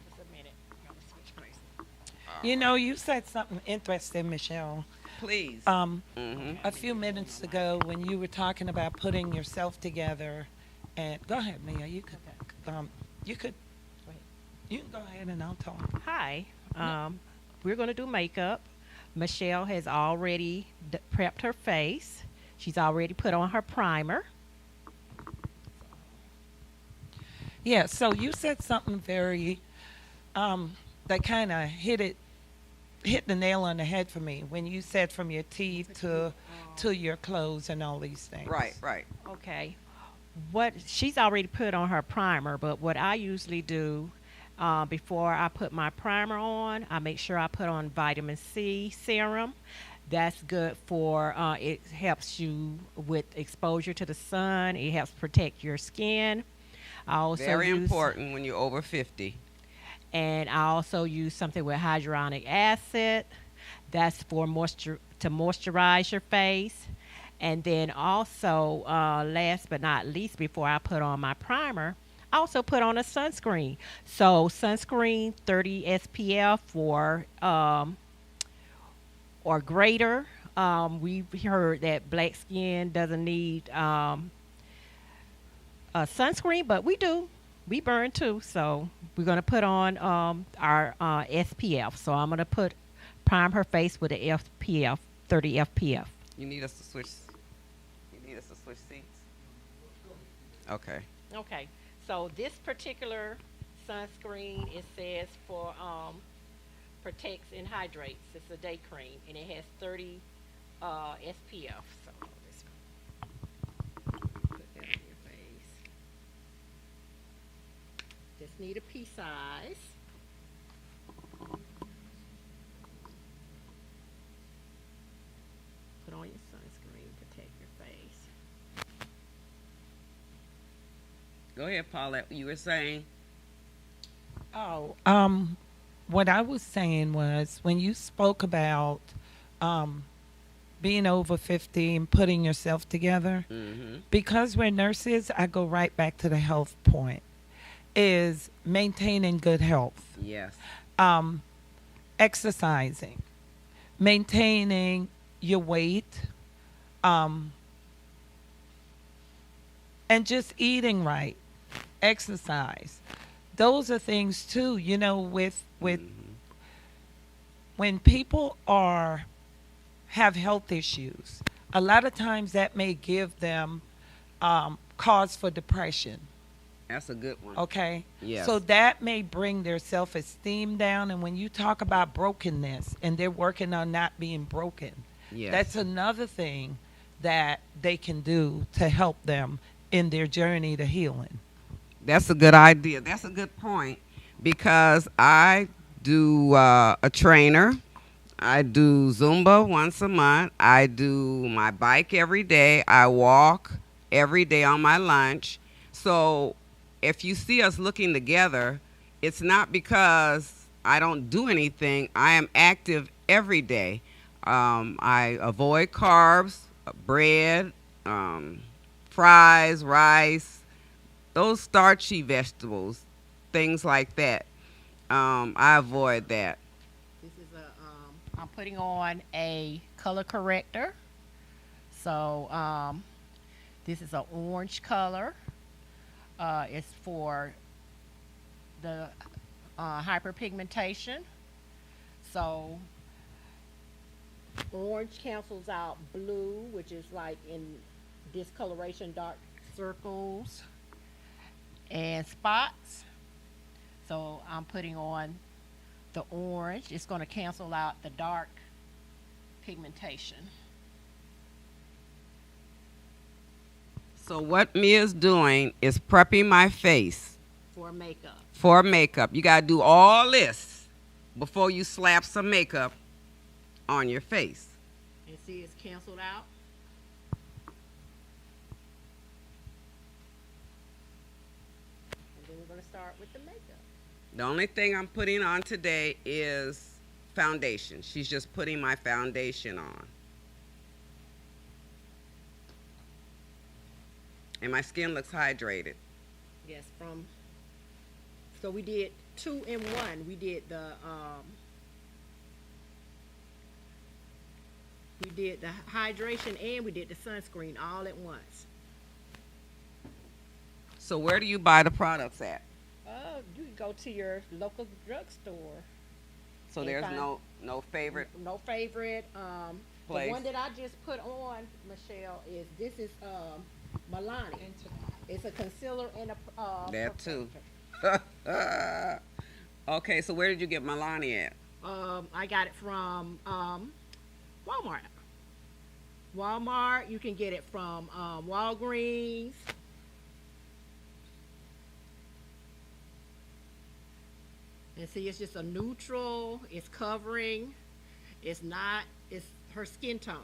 Just a minute. Gotta switch places. You know, you said something interesting, Michelle. Please. A few minutes ago when you were talking about putting yourself together, and go ahead, Mia. You could, you could, you can go ahead and I'll talk. Hi. We're going to do makeup. Michelle has already prepped her face. She's already put on her primer. Yeah. So you said something very, that kind of hit the nail on the head for me when you said from your teeth to your clothes and all these things. Right. Okay. What she's already put on her primer, but what I usually do before I put my primer on, I make sure I put on vitamin C serum. That's good for it helps you with exposure to the sun. It helps protect your skin. I also Very important when you're over 50. And I also use something with hyaluronic acid. That's for to moisturize your face. And then also, last but not least, before I put on my primer, I also put on a sunscreen. So sunscreen 30 SPF or greater. We've heard that black skin doesn't need a sunscreen, but we do. We burn too, so we're going to put on our SPF. So I'm going to prime her face with the SPF, 30 FPF. You need us to switch seats? Okay. Okay. So this particular sunscreen, it says for protects and hydrates. It's a day cream, and it has 30 SPF. So let's put that on your face. Just need a pea size. Put on your sunscreen, protect your face. Go ahead, Paulette. You were saying? Oh, what I was saying was when you spoke about being over 50 and putting yourself together, because we're nurses, I go right back to the health point, is maintaining good health. Yes. Exercising, maintaining your weight, and just eating right, exercise. Those are things too, you know, with when people have health issues, a lot of times that may give them cause for depression. That's a good one. Okay? Yes. So that may bring their self-esteem down. And when you talk about brokenness and they're working on not being broken, Yes. that's another thing that they can do to help them in their journey to healing. That's a good idea. That's a good point because I do a trainer. I do Zumba once a month. I do my bike every day. I walk every day on my lunch. So if you see us looking together, it's not because I don't do anything. I am active every day. I avoid carbs, bread, fries, rice, those starchy vegetables, things like that. I avoid that. This is I'm putting on a color corrector. So this is an orange color. It's for the hyperpigmentation. So orange cancels out blue, which is like in discoloration, dark circles and spots. So I'm putting on the orange. It's going to cancel out the dark pigmentation. So what Mia's doing is prepping my face For makeup. for makeup. You got to do all this before you slap some makeup on your face. And see it's canceled out. start with the makeup. The only thing I'm putting on today is foundation. She's just putting my foundation on. And my skin looks hydrated. Yes, so we did 2 in 1. We did the hydration and we did the sunscreen all at once. So where do you buy the products at? You can go to your local drugstore. So there's no favorite? No favorite. Place. The one that I just put on, Michelle, this is Milani. It's a concealer and a That too. Okay, so where did you get Milani at? I got it from Walmart. Walmart. You can get it from Walgreens. And see, it's just a neutral. It's covering. It's her skin tone.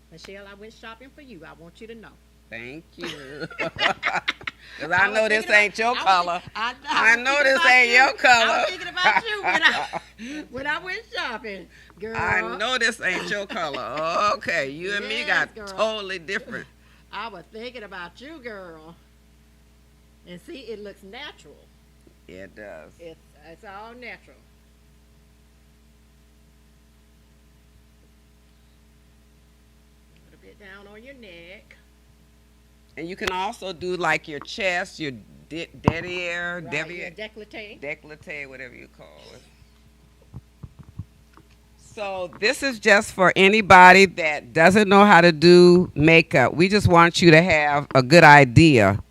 Michelle, I went shopping for you. I want you to know. Thank you. Because I know this ain't your color. I know this ain't your color. I was thinking about you when I went shopping, girl. I know this ain't your color. Okay, you and me got totally different. I was thinking about you, girl. And see, it looks natural. It does. It's all natural. A little bit down on your neck. And you can also do like your chest, your derriere, décolleté, whatever you call it. So this is just for anybody that doesn't know how to do makeup. We just want you to have a good idea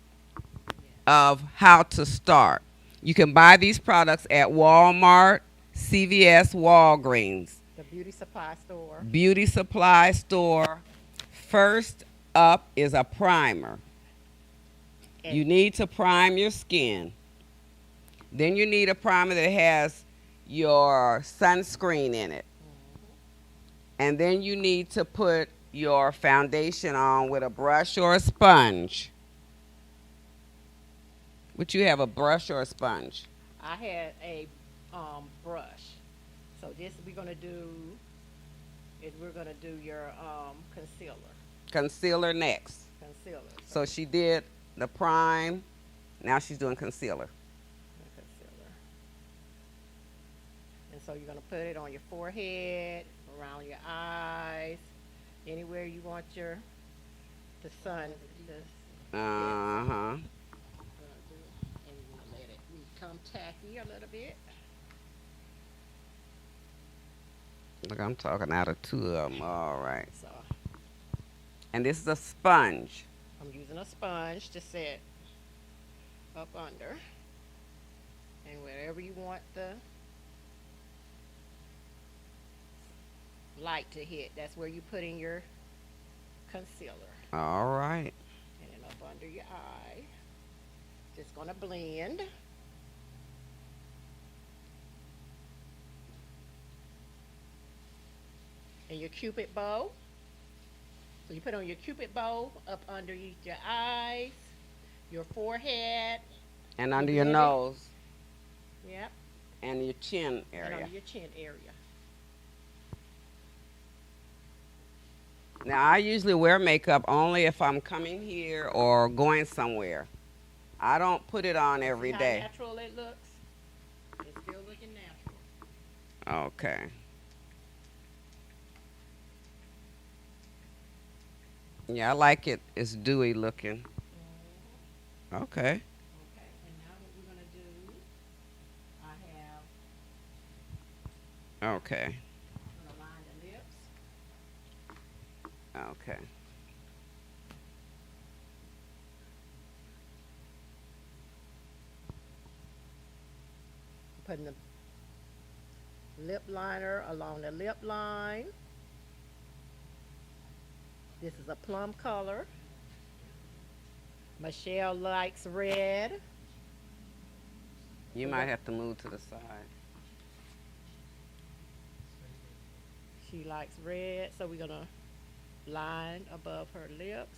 of how to start. You can buy these products at Walmart, CVS, Walgreens. The beauty supply store. Beauty supply store. First up is a primer. You need to prime your skin. Then you need a primer that has your sunscreen in it. And then you need to put your foundation on with a brush or a sponge. Would you have a brush or a sponge? I had a brush. So this we're gonna do your concealer. Concealer next. Concealer. So she did the prime. Now she's doing concealer. And so you're gonna put it on your forehead, around your eyes, anywhere you want the sun. Uh-huh. And you let it become tacky a little bit. Look, I'm talking out of 2 of them. All right. So And this is a sponge. I'm using a sponge to set up under. And wherever you want the light to hit, that's where you put in your concealer. All right. And then up under your eye. Just gonna blend. And your Cupid bow. So you put on your Cupid bow up underneath your eyes, your forehead. And under your nose. Yep. And your chin area. And under your chin area. Now, I usually wear makeup only if I'm coming here or going somewhere. I don't put it on every day. How natural it looks? It's still looking natural. Okay. Yeah, I like it. It's dewy looking. Okay. Okay, and now what we're gonna do, I have. Okay. I'm gonna line the lips. Okay. Putting the lip liner along the lip line. This is a plum color. Michelle likes red. You might have to move to the side. She likes red, so we're gonna line above her lips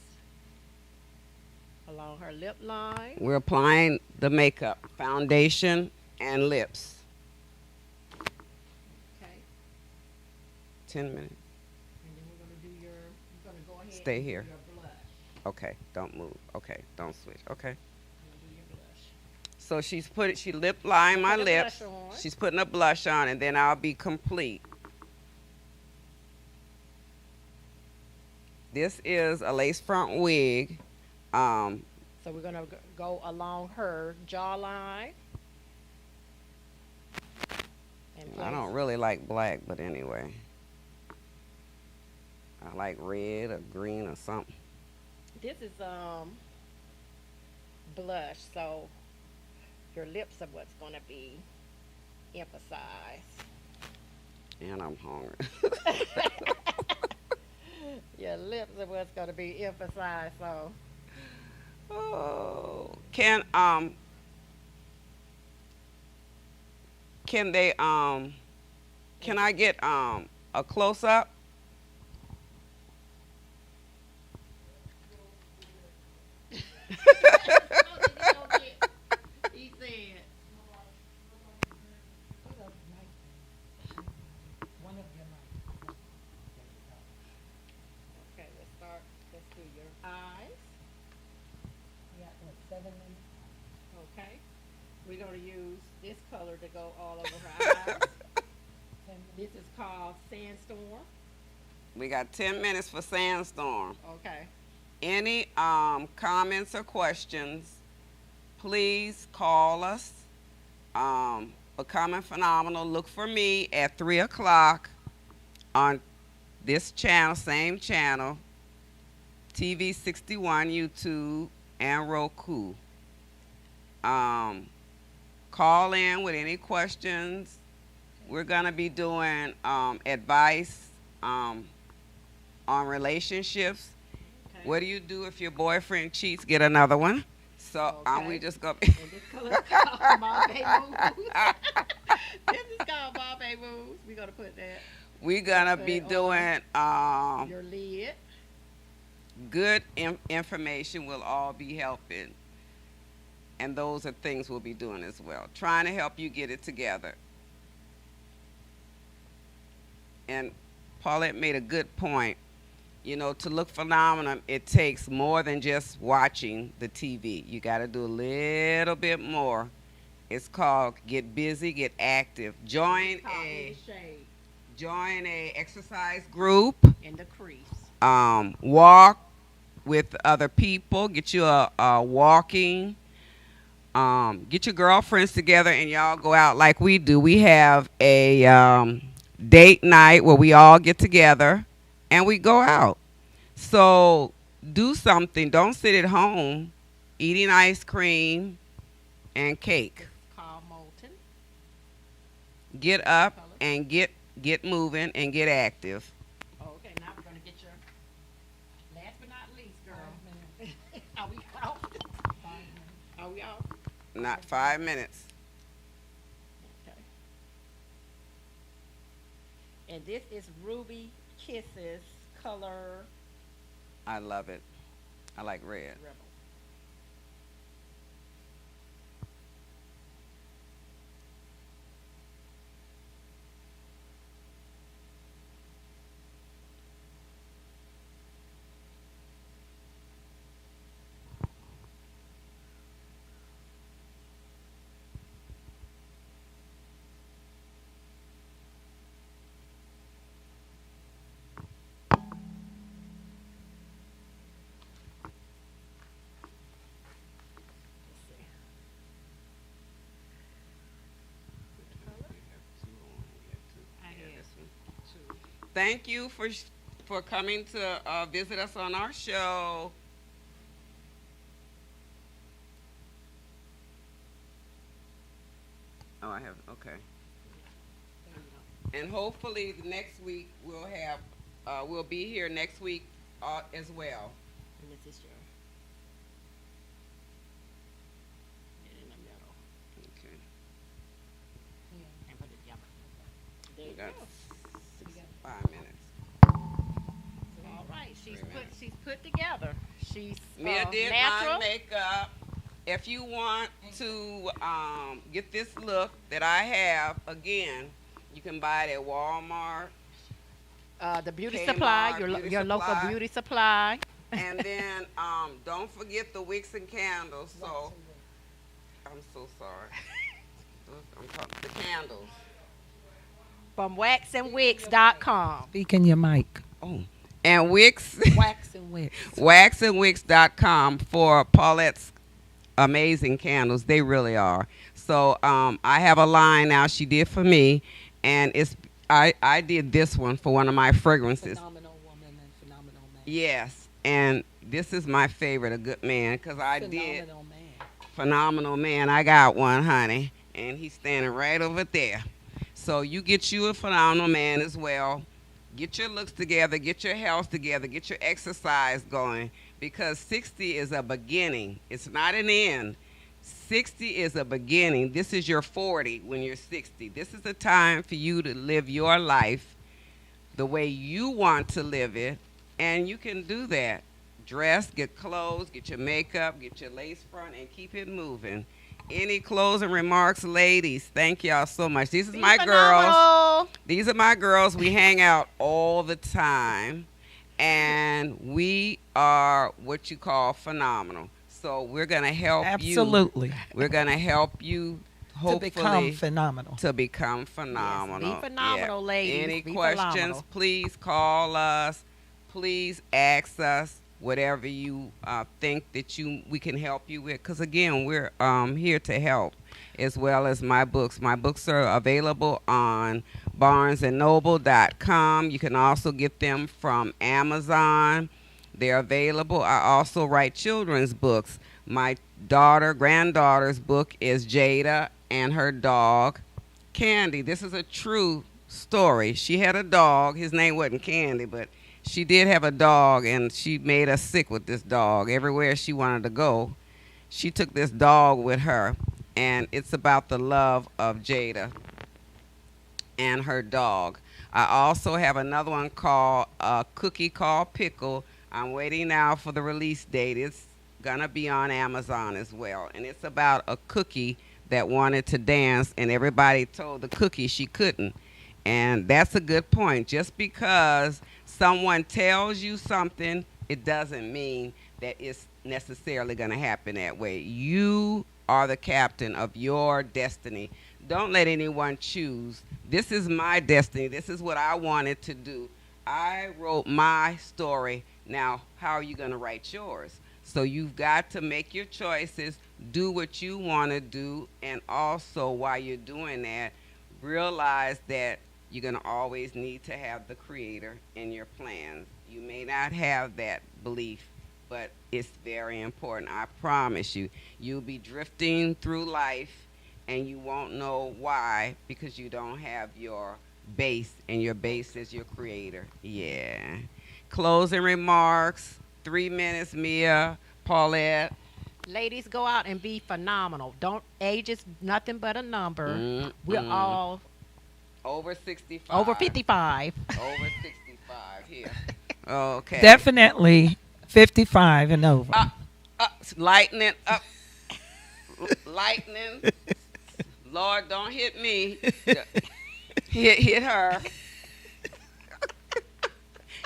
along her lip line. We're applying the makeup, foundation, and lips. Okay. 10 minutes. And then we're gonna do you're gonna go ahead. Stay and do here. Your blush. Okay, don't move. Okay, don't switch. Okay. You're gonna do your blush. So she lip lined my Put a lips. blush on. She's putting a blush on, and then I'll be complete. This is a lace front wig. So we're gonna go along her jawline. And I don't really like black, but anyway. I like red or green or something. This is blush, so your lips are what's gonna be emphasized. And I'm hungry. Your lips are what's gonna be emphasized. So Oh, can they can I get a close up? he said. Okay, let's start. Let's do your eyes. Okay. We're going to use this color to go all over her eyes. This is called Sandstorm. We got 10 minutes for Sandstorm. Okay. Any comments or questions, please call us. Becoming Phenomenal. Look for me at 3 o'clock on this channel, same channel, TV 61, YouTube, and Roku. Call in with any questions. We're going to be doing advice on relationships. Okay. What do you do if your boyfriend cheats? Get another one. So Okay. we just going And this color is called Bombay Moves. This is called Bombay Moves. We're going to put that. We're going to Put be it doing on your lid. good information will all be helping. And those are things we'll be doing as well. Trying to help you get it together. And Paulette made a good point. You know, to look phenomenal, it takes more than just watching the TV. You got to do a little bit more. It's called Get Busy, Get Active. Join a exercise group. In the crease. Walk with other people. Get you a walking. Get your girlfriends together and y'all go out like we do. We have a date night where we all get together and we go out. So do something. Don't sit at home eating ice cream and cake. It's called Molten. Get up and get moving and get active. Okay, now we're going to get your last but not least, girl. Are we out? Are we out? Not 5 minutes. Okay. And this is Ruby Kisses color I love it. I like red. Rebel. Thank you for coming to visit us on our show. Oh, I have, okay. And hopefully next week we'll be here next week as well. And this is your in the middle. Okay. And put it together. There We you got go. 5 minutes. All right, she's put together. She's Mia did natural. my makeup. If you want to get this look that I have, again, you can buy it at Walmart. The beauty Kmart, supply, beauty your local supply. beauty supply. And then don't forget the wicks and candles. So I'm so sorry. I'm talking the candles. From waxandwicks.com. Speak in your mic. Oh. And Wicks. Wax and Wicks. Waxandwicks.com for Paulette's amazing candles. They really are. So I have a line now she did for me, and I did this one for one of my fragrances. Phenomenal woman and phenomenal man. Yes, and this is my favorite, a good man, because I did phenomenal man. I got one, honey, and he's standing right over there. So you get you a phenomenal man as well. Get your looks together, get your health together, get your exercise going, because 60 is a beginning. It's not an end. 60 is a beginning. This is your 40 when you're 60. This is the time for you to live your life the way you want to live it, and you can do that. Dress, get clothes, get your makeup, get your lace front, and keep it moving. Any closing remarks, ladies? Thank y'all so much. These are my girls. These are my girls. We hang out all the time, and we are what you call phenomenal. So we're going to help you. Absolutely. We're going to help you, hopefully. To become phenomenal. To become phenomenal. Yes, be phenomenal, ladies. Any be questions, phenomenal. please call us. Please ask us whatever you think that we can help you with. Because, again, we're here to help, as well as my books. My books are available on barnesandnoble.com. You can also get them from Amazon. They're available. I also write children's books. My granddaughter's book is Jada and her dog, Candy. This is a true story. She had a dog. His name wasn't Candy, but she did have a dog, and she made us sick with this dog. Everywhere she wanted to go, she took this dog with her, and it's about the love of Jada and her dog. I also have another one called Cookie Called Pickle. I'm waiting now for the release date. It's going to be on Amazon as well. And it's about a cookie that wanted to dance, and everybody told the cookie she couldn't. And that's a good point. Just because someone tells you something, it doesn't mean that it's necessarily going to happen that way. You are the captain of your destiny. Don't let anyone choose. This is my destiny. This is what I wanted to do. I wrote my story. Now, how are you going to write yours? So you've got to make your choices, do what you want to do, and also while you're doing that, realize that you're going to always need to have the creator in your plans. You may not have that belief, but it's very important. I promise you, you'll be drifting through life, and you won't know why, because you don't have your base, and your base is your creator. Yeah. Closing remarks, 3 minutes, Mia, Paulette. Ladies, go out and be phenomenal. Age is nothing but a number. We're all over 65. Over 55. Over 65 here. Okay. Definitely 55 and over. Lightning up. Lightning. Lord, don't hit me. Hit her.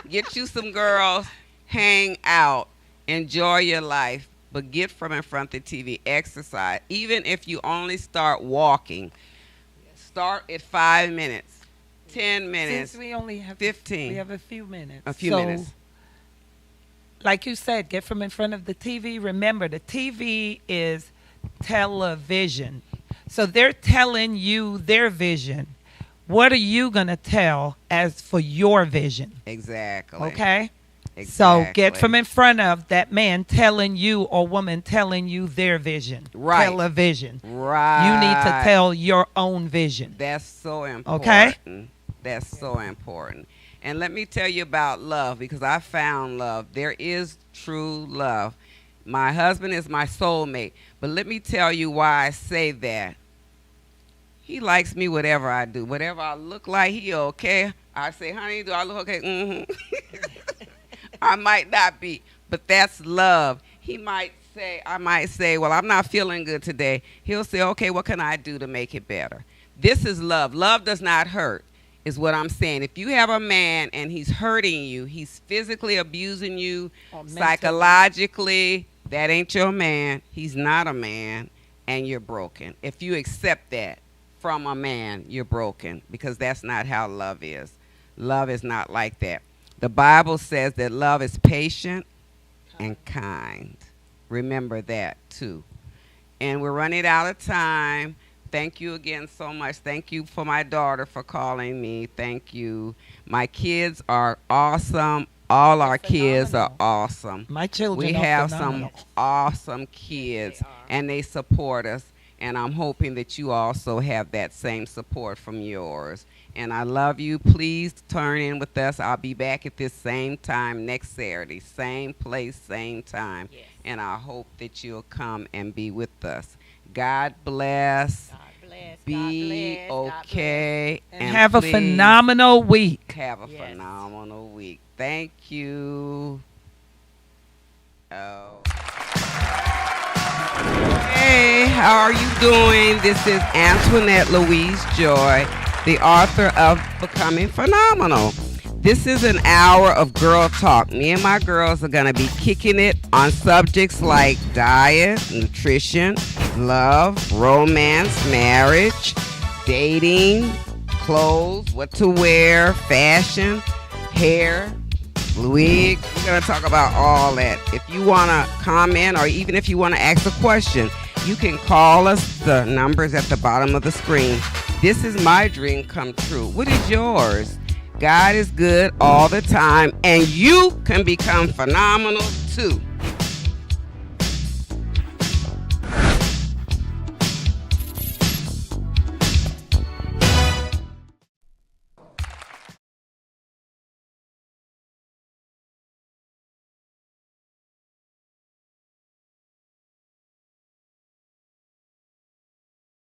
Get you some girls, hang out, enjoy your life, but get from in front of the TV, exercise. Even if you only start walking, start at 5 minutes, 10 minutes, Since we only have 15. We have a few minutes. A few minutes. Like you said, get from in front of the TV. Remember, the TV is television. So they're telling you their vision. What are you going to tell as for your vision? Exactly. Okay? Exactly. So get from in front of that man telling you or woman telling you their vision. Right. Television. Right. You need to tell your own vision. That's so important. Okay? That's so important. And let me tell you about love, because I found love. There is true love. My husband is my soulmate. But let me tell you why I say that. He likes me whatever I do. Whatever I look like, he okay. I say, honey, do I look okay? Mm-hmm. I might not be, but that's love. I might say, well, I'm not feeling good today. He'll say, okay, what can I do to make it better? This is love. Love does not hurt, is what I'm saying. If you have a man and he's hurting you, he's physically abusing you, psychologically, that ain't your man. He's not a man, and you're broken. If you accept that from a man, you're broken, because that's not how love is. Love is not like that. The Bible says that love is patient and kind. Remember that, too. And we're running out of time. Thank you again so much. Thank you for my daughter for calling me. Thank you. My kids are awesome. All our kids are awesome. My children We are have phenomenal. some awesome kids, and they support us. And I'm hoping that you also have that same support from yours. And I love you. Please turn in with us. I'll be back at this same time next Saturday. Same place, same time. Yes. And I hope that you'll come and be with us. God bless. God bless. Be God bless. okay. And have a phenomenal week. Have a phenomenal week. Thank you. Oh. Hey, how are you doing? This is Antoinette Louise Joy, the author of Becoming Phenomenal. This is an hour of girl talk. Me and my girls are going to be kicking it on subjects like diet, nutrition, love, romance, marriage, dating, clothes, what to wear, fashion, hair, wig. We're going to talk about all that. If you want to comment, or even if you want to ask a question, you can call us. The number's at the bottom of the screen. This is my dream come true. What is yours? God is good all the time, and you can become phenomenal too.